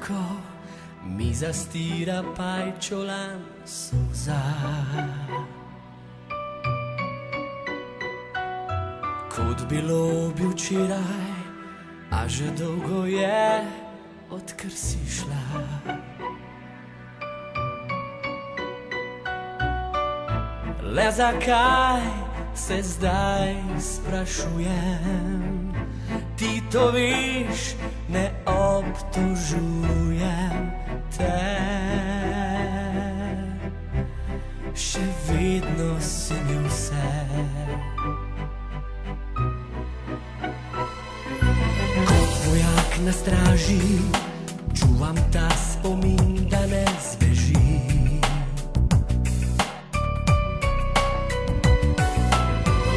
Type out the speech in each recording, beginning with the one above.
lahko mi zastira pajčolan solza. Kot bilo bi včeraj, a že dolgo je, odkar si šla. Le zakaj se zdaj sprašujem, ti to veš, ne obtožujem te. Še vedno si mi vse. Kot vojak na straži, čuvam ta spomin, da ne zbeži.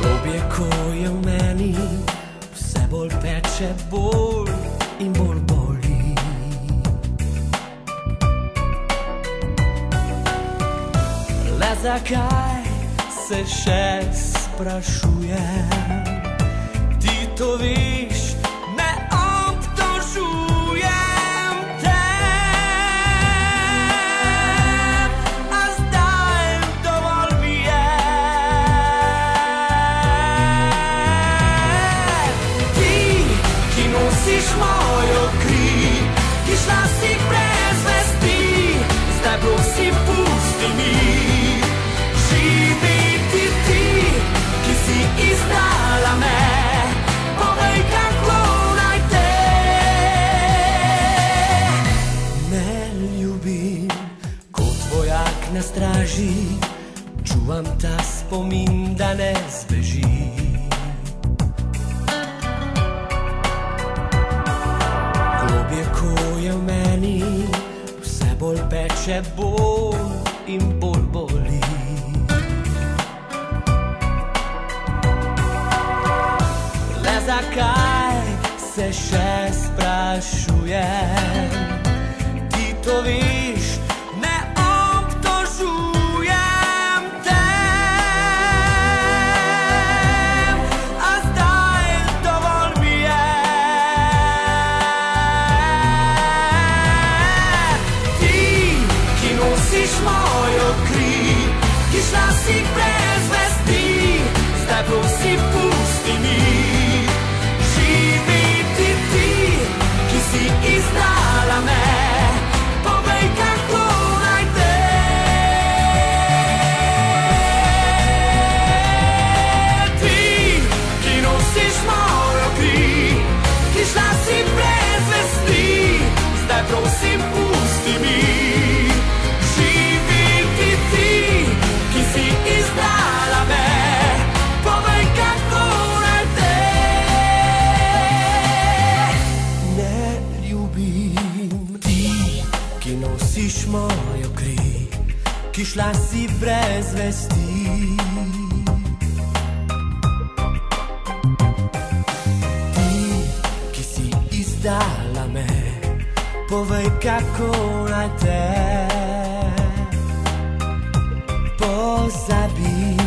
Globje, ko je v meni, vse bolj peče, bolj in bolj boli. Le zakaj se še sprašujem, ti to veš, ne obtožujem te. A zdaj dovolj mi je. Ti, ki nosiš mojo kri, ki šla si brez vesti, zdaj prosim pusti mi živeti. Ti, ki si izdala me, povej, kako naj te ne ljubim. Kot vojak na straži, čuvam ta spomin, da ne zbeži. Globje, ko je v meni, vse bolj peče, bolj in bolj boli. Le zakaj se še sprašujem, ti to veš, ne obtožujem te. A zdaj dovolj mi je. Ti, ki nosiš mojo kri, ki šla si brez vesti, zdaj prosim pusti mi živeti. Ti, ki si izdala me, povej, kako naj te. Ti, ki nosiš mojo kri, ki šla si brez vesti, zdaj prosim pusti mi živeti. Ti, ki si izdala me, povej, kako naj te ne ljubim. Ti, ki nosiš mojo kri, ki šla si brez vesti, ti, ki si izdala me, povej, kako naj te pozabim.